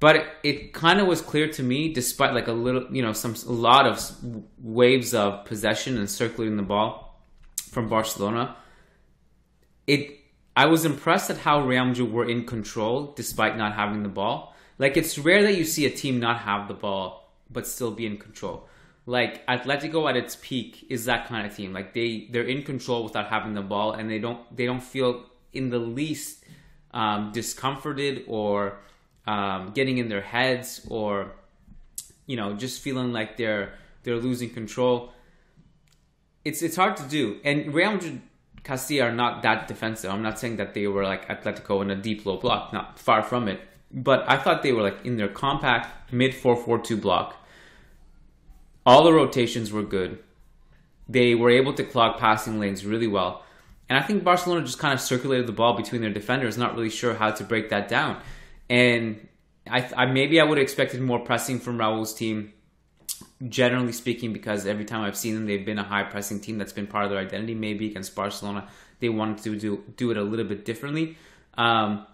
But it kind of was clear to me, despite like a little, a lot of waves of possession and circulating the ball from Barcelona. I was impressed at how Real Madrid were in control despite not having the ball. Like, it's rare that you see a team not have the ball but still be in control. Like, Atletico at its peak is that kind of team. Like, they're in control without having the ball, and they don't feel in the least discomforted or getting in their heads, or just feeling like they're losing control. It's hard to do. And Real Madrid, Castilla are not that defensive. I'm not saying that they were like Atletico in a deep low block, not far from it. But I thought they were like in their compact mid 4-4-2 block. All the rotations were good. They were able to clog passing lanes really well. And I think Barcelona just kind of circulated the ball between their defenders, not really sure how to break that down. And I maybe I would have expected more pressing from Raul's team, generally speaking, because every time I've seen them, they've been a high pressing team. That's been part of their identity. Maybe against Barcelona, they wanted to do it a little bit differently.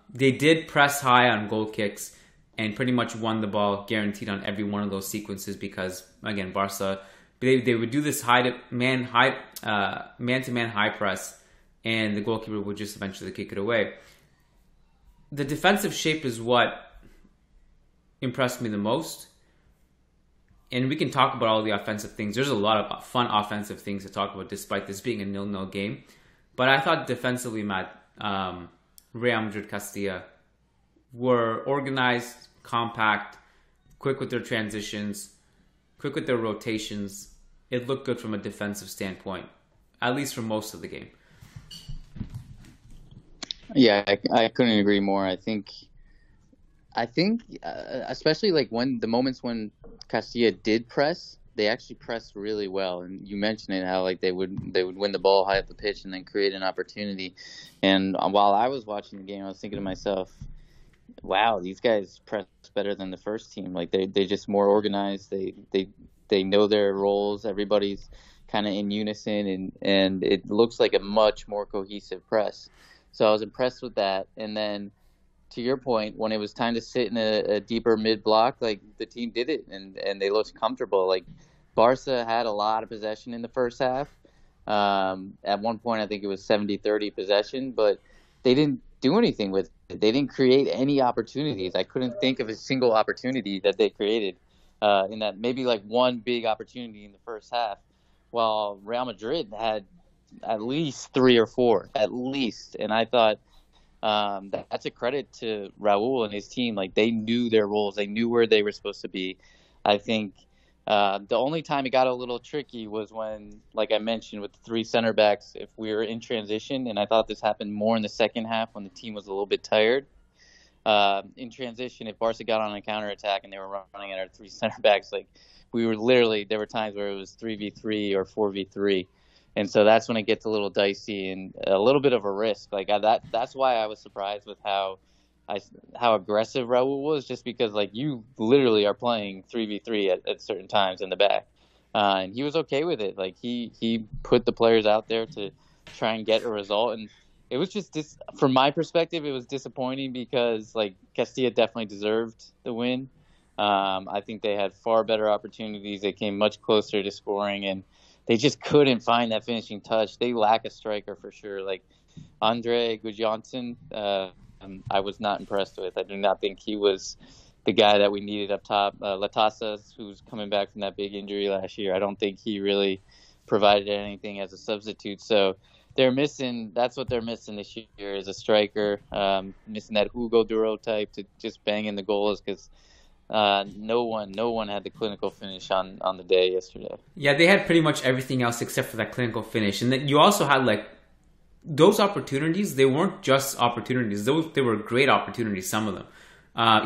They did press high on goal kicks and pretty much won the ball guaranteed on every one of those sequences because, again, Barca, they would do this man-to-man high press, and the goalkeeper would just eventually kick it away. The defensive shape is what impressed me the most. And we can talk about all the offensive things. There's a lot of fun offensive things to talk about despite this being a 0-0 game. But I thought defensively, Matt, Real Madrid Castilla were organized, compact, quick with their transitions, quick with their rotations. It looked good from a defensive standpoint, at least for most of the game. Yeah, I couldn't agree more. I think, especially like when the moments when Castilla did press, they actually pressed really well. And you mentioned it, how like they would win the ball high up the pitch and then create an opportunity. And while I was watching the game, I was thinking to myself, wow, these guys press better than the first team. Like they just more organized. They know their roles. Everybody's kind of in unison, and it looks like a much more cohesive press. So I was impressed with that. And then to your point, when it was time to sit in a deeper mid block, like the team did it and they looked comfortable. Like Barca had a lot of possession in the first half. At one point, I think it was 70-30 possession, but they didn't do anything with it. They didn't create any opportunities. I couldn't think of a single opportunity that they created in that, maybe like one big opportunity in the first half, while Real Madrid had at least 3 or 4, at least. And I thought that's a credit to Raul and his team. Like, they knew their roles. They knew where they were supposed to be. I think the only time it got a little tricky was when, like I mentioned, with the 3 center backs, if we were in transition, and I thought this happened more in the second half when the team was a little bit tired. In transition, if Barca got on a counterattack and they were running at our 3 center backs, like, we were literally, there were times where it was 3v3 or 4v3. And so that's when it gets a little dicey and a little bit of a risk. Like that's why I was surprised with how aggressive Raul was, just because like you literally are playing 3v3 at certain times in the back, and he was okay with it. Like he put the players out there to try and get a result, and it was just from my perspective, it was disappointing because like Castilla definitely deserved the win. I think they had far better opportunities. They came much closer to scoring, and they just couldn't find that finishing touch. They lack a striker for sure. Like Andre Gudjohnsen, I was not impressed with. I do not think he was the guy that we needed up top. Latasas, who's coming back from that big injury last year, I don't think he really provided anything as a substitute. So they're missing. That's what they're missing this year, is a striker. Missing that Hugo Duro type to just bang in the goals, because no one had the clinical finish on the day yesterday. Yeah, they had pretty much everything else except for that clinical finish. And then you also had like those opportunities. They weren't just opportunities. They were great opportunities, some of them.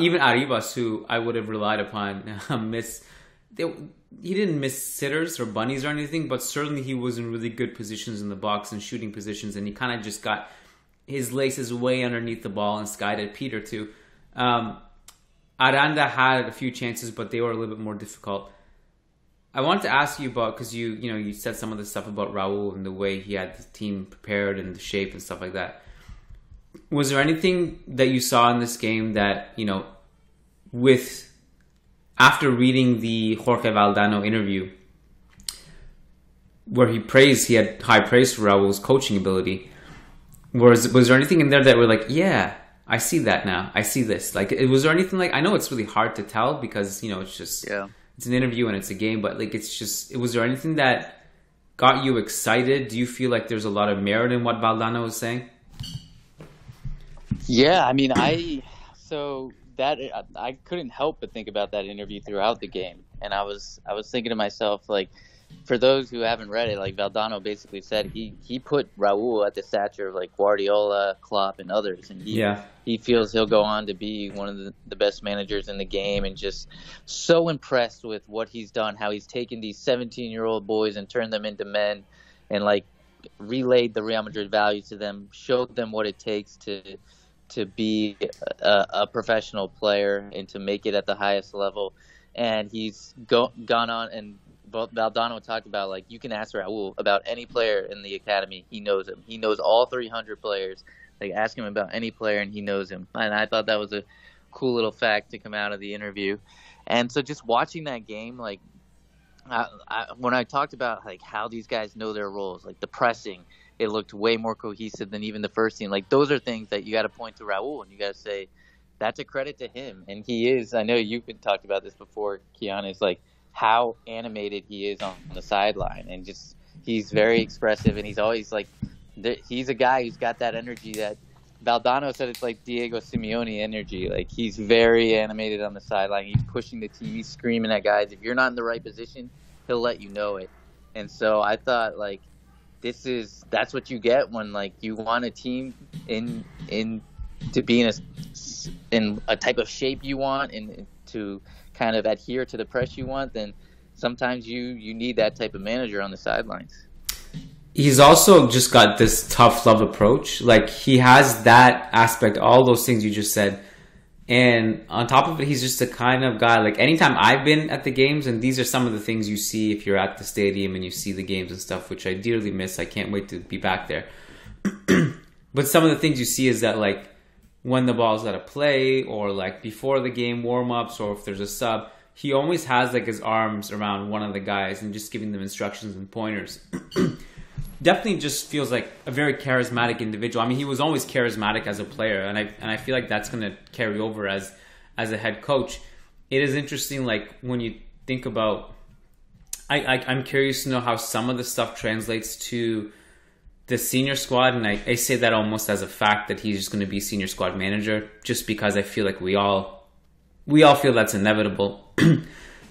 Even Arribas, who I would have relied upon, he didn't miss sitters or bunnies or anything, but certainly he was in really good positions in the box and shooting positions, and he kind of just got his laces way underneath the ball and skied at Peter too. Aranda had a few chances, but they were a little bit more difficult. I wanted to ask you about, because you said some of the stuff about Raul and the way he had the team prepared and the shape and stuff like that. Was there anything that you saw in this game that, with after reading the Jorge Valdano interview, where he had high praise for Raul's coaching ability. Was there anything in there that were like, yeah, I see that now. I see this. Like, was there anything like, I know it's really hard to tell because, it's just, it's an interview and it's a game, but like, was there anything that got you excited? Do you feel like there's a lot of merit in what Valdano was saying? Yeah, I mean, I couldn't help but think about that interview throughout the game. And I was thinking to myself, like, for those who haven't read it, like Valdano basically said he put Raul at the stature of like Guardiola, Klopp, and others, and he feels he'll go on to be one of the best managers in the game, and just so impressed with what he's done, how he's taken these 17-year-old boys and turned them into men, and like relayed the Real Madrid values to them, showed them what it takes to be a professional player and to make it at the highest level, and he's gone on and. Valdano talked about, like, you can ask Raul about any player in the academy. He knows him. He knows all 300 players. Like, ask him about any player, and he knows him. And I thought that was a cool little fact to come out of the interview. And so just watching that game, like, when I talked about, like, how these guys know their roles, like the pressing, it looked way more cohesive than even the first team. Like, those are things that you got to point to Raul, and you got to say, that's a credit to him. And he is. I know you've talked about this before, Kiana. It's like, how animated he is on the sideline, and just he's very expressive, and he's always like he's a guy who's got that energy that Valdano said it's like Diego Simeone energy. Like, he's very animated on the sideline. He's pushing the team. He's screaming at guys. If you're not in the right position, he'll let you know it. And so I thought, like, that's what you get when, like, you want a team to be in a type of shape you want and to kind of adhere to the press you want, then sometimes you need that type of manager on the sidelines. He's also just got this tough love approach. Like, he has that aspect, all those things you just said. And on top of it, he's just the kind of guy, like, anytime I've been at the games, and these are some of the things you see if you're at the stadium and you see the games and stuff, which I dearly miss. I can't wait to be back there. But some of the things you see is that, like, when the ball's at a play, or like before the game warm-ups, or if there's a sub, he always has like his arms around one of the guys and just giving them instructions and pointers. Definitely just feels like a very charismatic individual. I mean, he was always charismatic as a player, and I feel like that's going to carry over as a head coach. It is interesting, like, when you think about, I'm curious to know how some of the stuff translates to the senior squad, and I say that almost as a fact that he's just going to be senior squad manager, just because I feel like we all feel that's inevitable.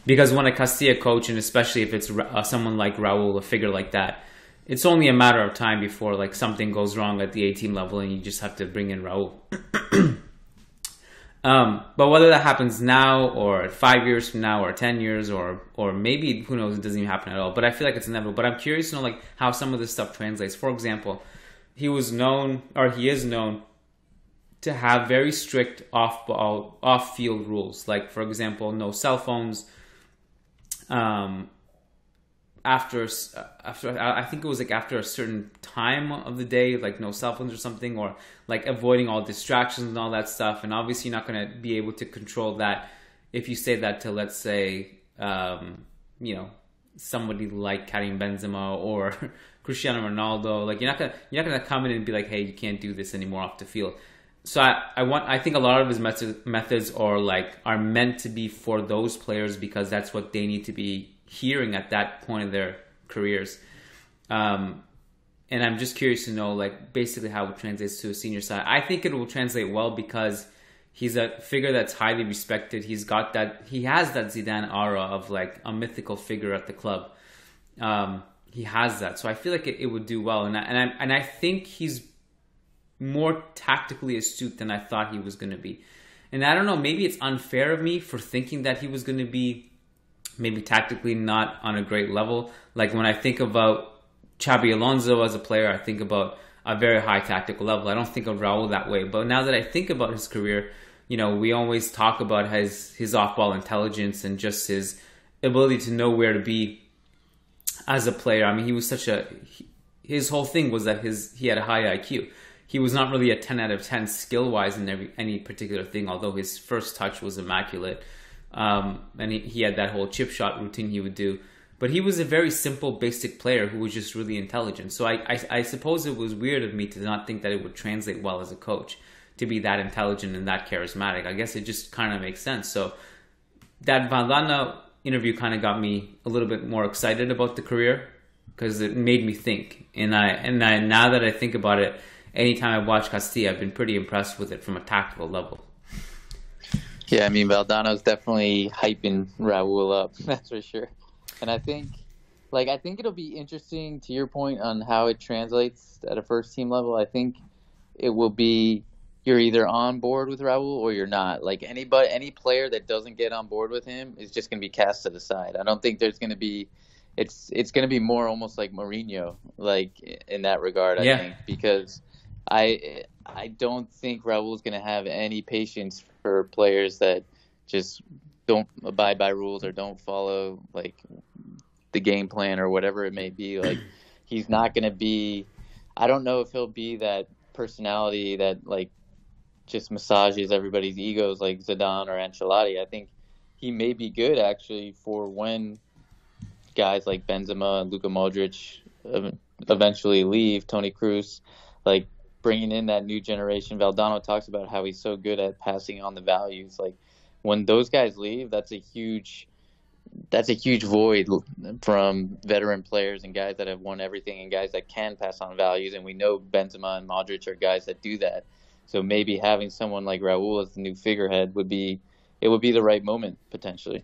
Because when a Castilla coach, and especially if it's someone like Raul, a figure like that, it's only a matter of time before, like, something goes wrong at the A-team level and you just have to bring in Raul. But whether that happens now or 5 years from now or 10 years or maybe, who knows, it doesn't even happen at all. But I feel like it's inevitable. But I'm curious to know, like, how some of this stuff translates. For example, he is known to have very strict off-field rules. Like, for example, no cell phones. After I think it was like after a certain time of the day, like no cell phones or something, or like avoiding all distractions and all that stuff. And obviously you're not going to be able to control that if you say that to, let's say, somebody like Karim Benzema or Cristiano Ronaldo. Like, you're not gonna come in and be like, hey, you can't do this anymore off the field. So I think a lot of his methods are meant to be for those players, because that's what they need to be hearing at that point of their careers. And I'm just curious to know, like, basically how it translates to a senior side. I think it will translate well because he's a figure that's highly respected. He has that Zidane aura of, like, a mythical figure at the club. He has that. So I feel like it would do well. And I think he's more tactically astute than I thought he was going to be. And I don't know, maybe it's unfair of me for thinking that he was going to be maybe tactically not on a great level. Like, when I think about Xabi Alonso as a player, I think about a very high tactical level. I don't think of Raul that way. But now that I think about his career, we always talk about his off-ball intelligence and just his ability to know where to be as a player. I mean, he was his whole thing was that he had a high IQ. he was not really a 10 out of 10 skill wise in any particular thing, although his first touch was immaculate. And he had that whole chip shot routine he would do. But he was a very simple, basic player who was just really intelligent. So I suppose it was weird of me to not think that it would translate well as a coach, to be that intelligent and that charismatic. I guess it just kind of makes sense. So that Valdano interview kind of got me a little bit more excited about the career, because it made me think. And I now that I think about it, anytime I watch Castilla, I've been pretty impressed with it from a tactical level. Yeah, I mean, Valdano's definitely hyping Raul up, that's for sure. And I think it'll be interesting, to your point on how it translates at a first team level. I think it will be, you're either on board with Raul or you're not. Like any player that doesn't get on board with him is just going to be cast to the side. I don't think there's going to be, it's going to be more almost like Mourinho, like in that regard, I think, because I don't think Raul's going to have any patience for players that just don't abide by rules or don't follow like the game plan or whatever it may be. Like, he's not going to be, I don't know if he'll be that personality that like just massages everybody's egos like Zidane or Ancelotti. I think he may be good actually for when guys like Benzema and Luka Modric eventually leave, Toni Kroos, like bringing in that new generation. Valdano talks about how he's so good at passing on the values. Like, when those guys leave, that's a huge void from veteran players and guys that have won everything and guys that can pass on values. And we know Benzema and Modric are guys that do that. So maybe having someone like Raul as the new figurehead would be the right moment potentially.